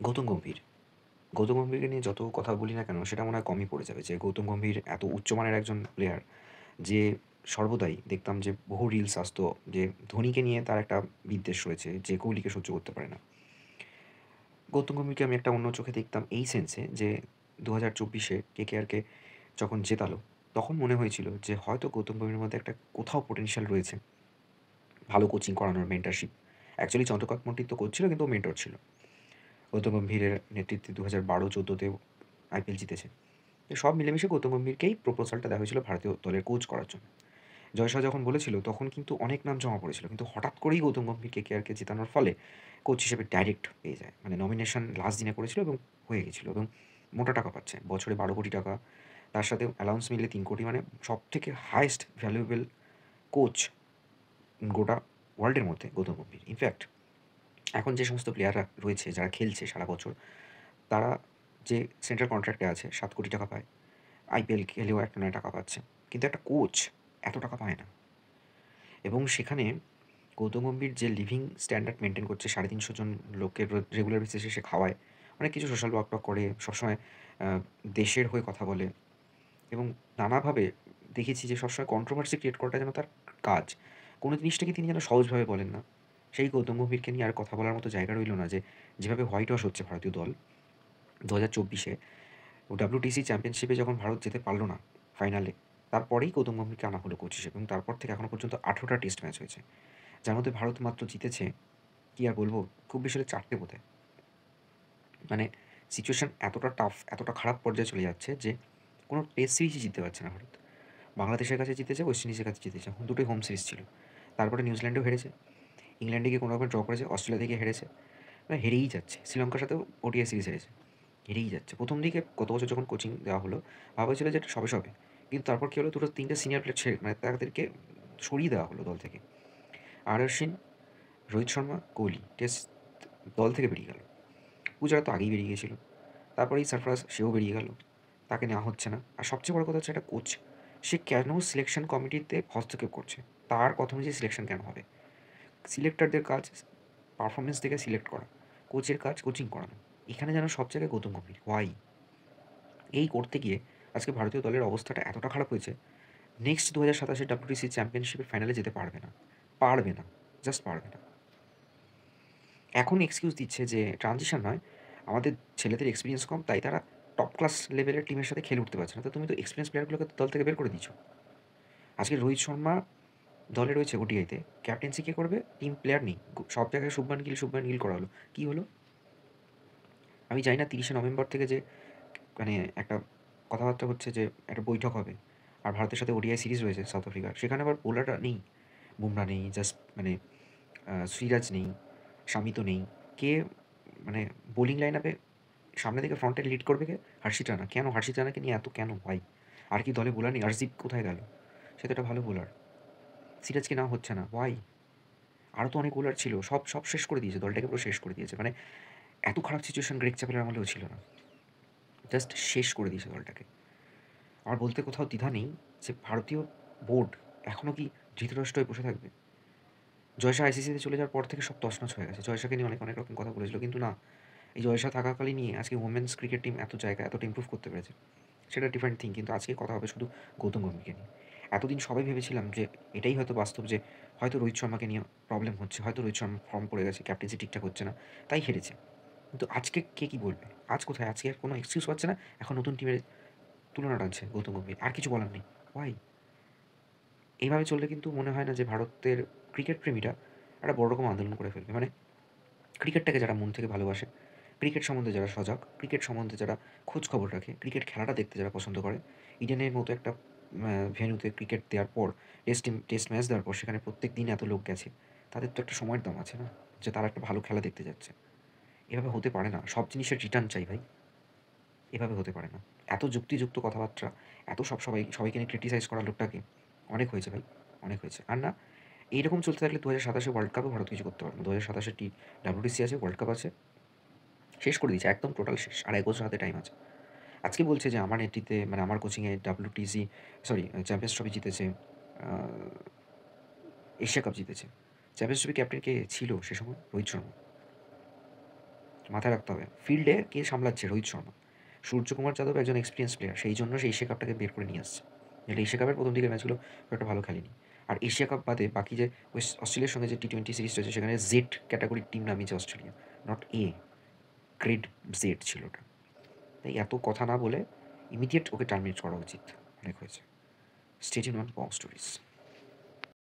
গৌতম গম্ভীর। গৌতম গম্ভীরকে নিয়ে যত কথা বলি না কেন সেটা মনে হয় কমই পড়ে যাবে যে গৌতম গম্ভীর এত উচ্চমানের একজন প্লেয়ার যে সর্বদাই দেখতাম যে বহু রিলস আসতো যে ধোনিকে নিয়ে তার একটা বিদ্বেষ রয়েছে যে কোহলিকে সহ্য করতে পারে না। গৌতম গম্ভীরকে আমি একটা অন্য চোখে দেখতাম এই সেন্সে যে ২০২৪-এ কেকেআরকে যখন জেতালো, তখন মনে হয়েছিল যে হয়তো গৌতম গম্ভীরের মধ্যে একটা কোথাও পটেনশিয়াল রয়েছে। ভালো কোচিং করানোর মেন্টরশিপ। অ্যাকচুয়ালি চন্দ্রকান্ত পণ্ডিত তো কোচ ছিল কিন্তু ও মেন্টর ছিল। গৌতম গম্ভীরের নেতৃত্বে ২০১২-১৪-তেও আইপিএল জিতেছে। তো সব মিলেমিশে গৌতম গম্ভীরকেই প্রপোজালটা দেওয়া হয়েছিল ভারতীয় দলের কোচ করার জন্য। জয় শাহ যখন বলেছিল তখন কিন্তু অনেক নাম জমা পড়েছিল। কিন্তু হঠাৎ করেই গৌতম গম্ভীর কেকেআরকে জেতানোর ফলে কোচ হিসেবে ডাইরেক্ট পেয়ে যায়। মানে নমিনেশন লাস্ট দিনে করেছিল এবং হয়ে গেছিল এবং মোটা টাকা পাচ্ছে। বছরে ১২ কোটি টাকা। তার সাথে অ্যালাউন্স মিলিয়ে ৩ কোটি মানে সবথেকে হাইয়েস্ট ভ্যালুয়েবল কোচ গোটা ওয়ার্ল্ডের মধ্যে গৌতম গম্ভীর। ইনফ্যাক্ট এখন যে সমস্ত প্লেয়াররা রয়েছে যারা খেলছে সারা বছর, তারা যে সেন্ট্রাল কন্ট্রাক্টে আছে ৭ কোটি টাকা পায়। আইপিএল খেলেও একটা নয় টাকা পাচ্ছে। কিন্তু একটা কোচ এত টাকা পায় না। এবং সেখানে গৌতম গম্ভীর যে লিভিং স্ট্যান্ডার্ড মেইনটেইন করছে ৩৫০ জন লোকের রেগুলার বেসিসে সে খাওয়ায়। অনেক কিছু সোশ্যাল ওয়ার্ক-টক করে, সবসময় আ দেশের হয়ে কথা বলে এবং নানাভাবে দেখেছি যে সবসময় কন্ট্রোভার্সি ক্রিয়েট করাটা যেন তার কাজ। কোনো জিনিসটাকে তিনি যেন সহজভাবে বলেন না। সেই গৌতম গম্ভীরকে নিয়ে আর কথা বলার মতো জায়গা রইল না যে, যেভাবে হোয়াইট ওয়াশ হচ্ছে ভারতীয় দল ২০২৪-এ WTC চ্যাম্পিয়নশিপে যখন ভারত যেতে পারল না ফাইনালে, তারপরেই গৌতম গম্ভীরকে আনা হলো কোচ হিসেবে এবং তারপর থেকে এখনো পর্যন্ত ১৮টা টেস্ট ম্যাচ হয়েছে। যার মধ্যে ভারত মাত্র জিতেছে, কি আর বলব? খুব বেশি হলে ৪ টে বোধহয়। মানে সিচুয়েশন এতটা টাফ, এতটা খারাপ পর্যায়ে চলে যাচ্ছে যে কোনো টেস্ট সিরিজই জিততে পারছে না ভারত। বাংলাদেশের কাছে জিতেছে, ওয়েস্ট ইন্ডিজের কাছে জিতেছে। দুটোই হোম সিরিজ ছিল। তারপরে নিউজিল্যান্ডেও হেরেছে। ইংল্যান্ডে গিয়ে কোনোরকমে ড্র করেছে, অস্ট্রেলিয়াতে গিয়ে হেরেছে। মানে হেরেই যাচ্ছে। শ্রীলঙ্কার সাথেও ওডিআই সিরিজ হেরেছে। হেরেই যাচ্ছে। ১ম দিকে গত বছর যখন কোচিং দেওয়া হলো, ভাবা হয়েছিল যে এটা সবে, সবে। কিন্তু তারপর কি হলো ২-৩ টে সিনিয়র প্লেয়ার ছেড়ে মানে তাদেরকে সরিয়ে দেওয়া হলো দল থেকে। আর-অশ্বিন, রোহিত শর্মা, কোহলি টেস্ট দল থেকে বেরিয়ে গেল। পূজারা তো আগেই বেরিয়ে গিয়েছিল। তারপরে এই সারফরাজ সেও বেরিয়ে গেল। তাকে নেওয়া হচ্ছে না। আর সবচেয়ে বড় কথা হচ্ছে একটা কোচ। সে কেন সিলেকশন কমিটিতে হস্তক্ষেপ করছে? তার কথা অনুযায়ী সিলেকশন কেন হবে? সিলেক্টরদের কাজ পারফরম্যান্স দেখে সিলেক্ট করা। কোচের কাজ কোচিং করানো। এখানে যেন সব জায়গায় গৌতম গম্ভীর। হোয়াই? এই করতে গিয়ে আজকে ভারতীয় দলের অবস্থাটা এতটা খারাপ হয়েছে, নেক্সট ২০২৭ WTC চ্যাম্পিয়নশিপের ফাইনালে যেতে পারবে না। পারবে না। জাস্ট পারবে না। এখন এক্সকিউজ দিচ্ছে যে ট্রানজিশন নয়, আমাদের ছেলেদের এক্সপেরিয়েন্স কম তাই তারা টপ ক্লাস লেভেলের টিমের সাথে খেলে উঠতে পারছে না। তো তুমি তো এক্সপেরিয়েন্স প্লেয়ারগুলোকে দল থেকে বের করে দিচ্ছ। আজকে রোহিত শর্মা দলে রয়েছে ওডিআইতে। ক্যাপ্টেন্সি কে করবে? টিম প্লেয়ার নেই। সব জায়গায় শুভমান গিল করা হলো। কি হলো? আমি জানি না ৩০শে নভেম্বর থেকে যে মানে একটা কথাবার্তা হচ্ছে যে একটা বৈঠক হবে। আর ভারতের সাথে ওডিআই সিরিজ রয়েছে সাউথ আফ্রিকার। সেখানে আবার বোলাররা নেই। বুমরা নেই, জাস্ট মানে সিরাজ নেই, শামি তো নেই। কে মানে বোলিং লাইন আপে সামনে থেকে ফ্রন্টে লিড করবে কে? হার্ষিত রানা। কেন হার্ষিত রানাকে নিয়ে এত কেন ভাই? আর কি দলে বোলার নেই? আরশদীপ কোথায় গেল? সে তো একটা ভালো বোলার। সিরাজকে নেওয়া হচ্ছে না। হোয়াই? আরও তো অনেক বোলার ছিল। সব শেষ করে দিয়েছে। দলটাকে পুরো শেষ করে দিয়েছে। মানে এত খারাপ সিচুয়েশন গ্রেগ চ্যাপেলের আমলেও ছিল না। জাস্ট শেষ করে দিয়েছে দলটাকে। আমার বলতে কোথাও দ্বিধা নেই যে ভারতীয় বোর্ড এখনও কি ধৃতরাষ্ট্র হয়ে বসে থাকবে? জয় শাহ আইসিসিতে চলে যাওয়ার পর থেকে সব তছনছ হয়ে গেছে। জয় শাহকে নিয়ে অনেক রকম কথা বলেছিল। কিন্তু না, এই জয় শাহ থাকাকালীনই আজকে ওমেন্স ক্রিকেট টিম এত জায়গা এতটা ইমপ্রুভ করতে পেরেছে। সেটা ডিফারেন্ট থিং। কিন্তু আজকে কথা হবে শুধু গৌতম গম্ভীরকে নিয়ে। এতদিন সবাই ভেবেছিলাম যে এটাই হয়তো বাস্তব যে হয়তো রোহিত শর্মাকে নিয়ে প্রবলেম হচ্ছে। হয়তো রোহিত শর্মা ফর্ম পড়ে গেছে, ক্যাপ্টেন্সি ঠিকঠাক হচ্ছে না। তাই হেরেছে। কিন্তু আজকে কে কি বলবে? আজ কোথায়? আজকে আর কোনো এক্সকিউজ পাচ্ছে না। এখন নতুন টিমের তুলনা টানছে গৌতম গম্ভীর। আর কিছু বলার নেই। হোয়াই? এইভাবে চললে কিন্তু মনে হয় না যে ভারতের ক্রিকেট প্রেমীরা একটা বড় রকম আন্দোলন করে ফেলবে। মানে ক্রিকেটটাকে যারা মন থেকে ভালোবাসে, ক্রিকেট সম্বন্ধে যারা সজাগ, ক্রিকেট সম্বন্ধে যারা খোঁজ খবর রাখে, ক্রিকেট খেলাটা দেখতে যারা পছন্দ করে, ইডেনের মতো একটা ভেন্যুতে ক্রিকেট দেওয়ার পর টেস্ট ম্যাচ দেওয়ার পর সেখানে প্রত্যেকদিন এত লোক গেছে। তাদের তো একটা সময়ের দাম আছে না? যে তারা একটা ভালো খেলা দেখতে যাচ্ছে। এভাবে হতে পারে না। সব জিনিসের রিটার্ন চাই ভাই। এভাবে হতে পারে না। এত যুক্তিযুক্ত কথাবার্তা, এত সবাইকে নিয়ে ক্রিটিসাইজ করা লোকটাকে অনেক হয়েছে ভাই, অনেক হয়েছে। আর না এইরকম চলতে থাকলে ২০২৭ ওয়ার্ল্ড কাপেও ভারত কিছু করতে পারবে না। ২০২৭ WTC আছে, ওয়ার্ল্ড কাপ আছে। শেষ করে দিয়েছে, একদম টোটাল শেষ। আর ১ বছর হাতে টাইম আছে। আজকে বলছে যে আমার নেতৃত্বে মানে আমার কোচিংয়ে চ্যাম্পিয়ন্স ট্রফি জিতেছে, আ এশিয়া কাপ জিতেছে। চ্যাম্পিয়ন্স ট্রফি ক্যাপ্টেন কে ছিল সে সময়? রোহিত শর্মা। মাথায় রাখতে হবে। ফিল্ডে কে সামলাচ্ছে? রোহিত শর্মা। সূর্যকুমার যাদব একজন এক্সপিরিয়েন্স প্লেয়ার। সেই জন্য সে এশিয়া কাপটাকে বের করে নিয়ে আসছে। নাহলে এশিয়া কাপের ১ম দিকের ম্যাচগুলো খুব একটা ভালো খেলেনি। আর এশিয়া কাপ বাদে বাকি যে অস্ট্রেলিয়ার সঙ্গে যে টি-20 সিরিজটা হয়েছে সেখানে জেড ক্যাটাগরির টিম নামিয়েছে Australia. Not A, grade Z ছিল ওটা। তাই এত কথা না বলে ইমিডিয়েট ওকে টার্মিনেট করা উচিত। অনেক হয়েছে। Stay tune on Bong stories.